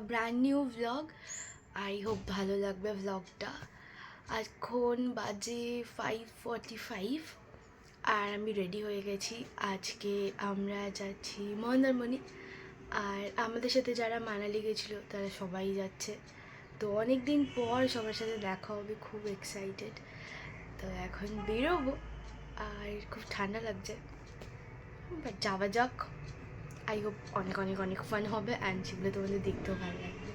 Brand new vlog. I hope ভালো লাগবে ভ্লগটা। এখন বাজে 5:45 আর আমি রেডি হয়ে গেছি। আজকে আমরা যাচ্ছি মন্দারমণি, আর আমাদের সাথে যারা মানালি গেছিলো তারা সবাই যাচ্ছে। তো অনেক দিন পর সবার সাথে দেখা হবে, খুব এক্সাইটেড। তো এখন বেরোবো, আর খুব ঠান্ডা লাগছে, বাট যাওয়া যাক। আই হোপ অনেক অনেক অনেক ফান হবে, অ্যান্ড সেগুলো তোমাদের দেখতেও ভালো লাগবে।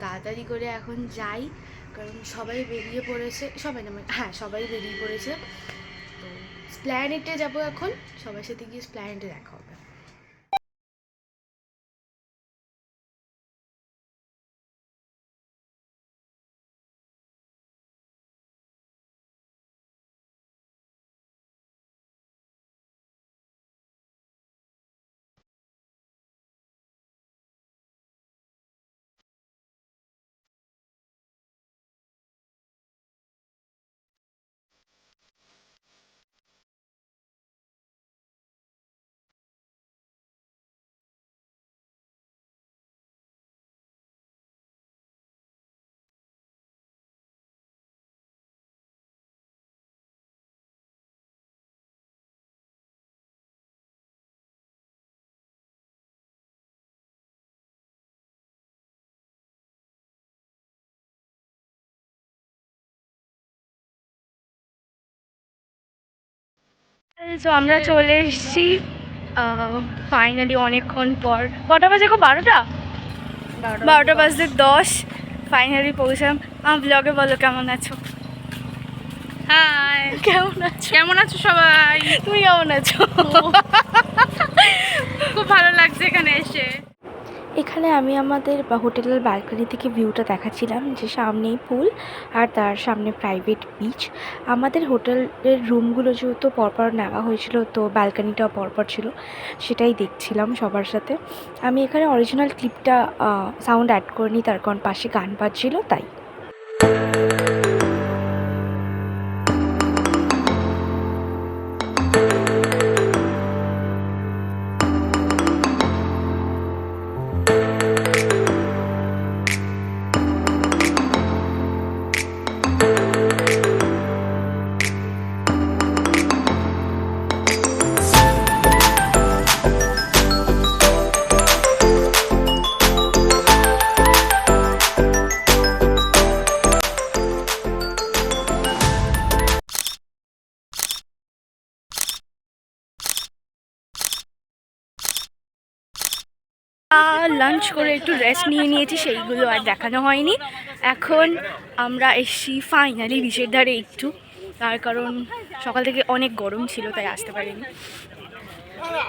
তাড়াতাড়ি করে এখন যাই, কারণ সবাই বেরিয়ে পড়েছে। সবাই না, হ্যাঁ সবাই বেরিয়ে পড়েছে। তো স্প্ল্যানেটে যাবো এখন, সবার সাথে গিয়ে স্প্ল্যানেটে দেখা হবে। তো আমরা চলে এসেছি ফাইনালি অনেকক্ষণ পর। কটা বাজে? 12টা বাজতে 10। ফাইনালি পৌঁছলাম। আমার ব্লগে বলো কেমন আছো? হাই, কেমন আছো সবাই? তুমি কেমন আছো? খুব ভালো লাগছে এখানে এসে। এখানে আমি আমাদের হোটেলের ব্যালকনি থেকে ভিউটা দেখাচ্ছিলাম, যে সামনেই পুল আর তার সামনে প্রাইভেট বিচ। আমাদের হোটেলের রুমগুলো যেহেতু পরপর নেওয়া হয়েছিল, তো ব্যালকনিটাও পরপর ছিল, সেটাই দেখছিলাম সবার সাথে। আমি এখানে অরিজিনাল ক্লিপটা সাউন্ড অ্যাড করিনি, তার কারণ পাশে গান বাজছিল তাই। লাঞ্চ করে একটু রেস্ট নিয়ে নিয়েছি, সেইগুলো আর দেখানো হয়নি। এখন আমরা এসছি ফাইনালি বিচের ধারে একটু, তার কারণ সকাল থেকে অনেক গরম ছিল তাই আসতে পারিনি।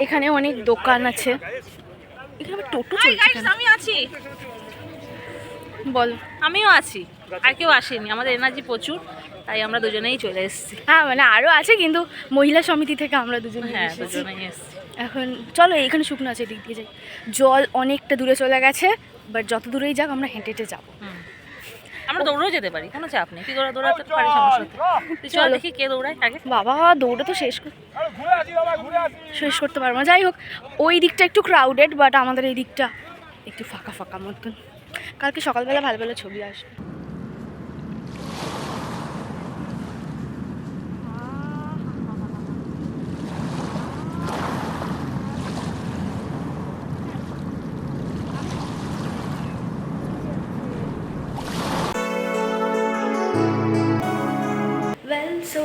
এখানে অনেক দোকান আছে। এখানে আমার টোটো চলছে কেন? আমি আছি, বল। আমিও আছি, আর কেউ আসেনি। আমাদের এনার্জি প্রচুর, তাই আমরা দুজনেই চলে এসেছি। হ্যাঁ মানে আরও আছে, কিন্তু মহিলা সমিতি থেকে আমরা দুজনে হ্যাঁ, দুজনেই এসেছি। এখন চলো, এখানে শুকনো আছে, দিক দিয়ে যাই। জল অনেকটা দূরে চলে গেছে, বাট যত দূরেই যাক আমরা হেঁটে হেঁটে যাবো। আমরা দৌড়েও যেতে পারি, কোনো চাপ নেই। তুই দৌড়াতে পারি, সমস্যা তুই চল দেখি কে দৌড়ায় আগে। বাবা দৌড়ে তো শেষ করতে পারবো না। যাই হোক, ওই দিকটা একটু ক্রাউডেড, বাট আমাদের এই দিকটা একটু ফাঁকা ফাঁকা মতন। কালকে সকালবেলা ভালো ভালো ছবি আসবে। সো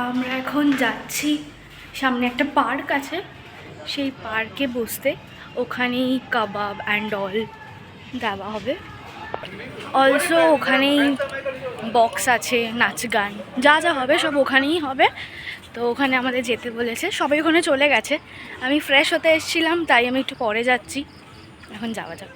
আমরা এখন যাচ্ছি, সামনে একটা পার্ক আছে, সেই পার্কে বসতে। ওখানেই কাবাব অ্যান্ড অল দেওয়া হবে। অলসো ওখানেই বক্স আছে, নাচ গান যা যা হবে সব ওখানেই হবে। তো ওখানে আমাদের যেতে বলেছে, সবাই ওখানে চলে গেছে। আমি ফ্রেশ হতে এসেছিলাম, তাই আমি একটু পরে যাচ্ছি। এখন যাওয়া যাক।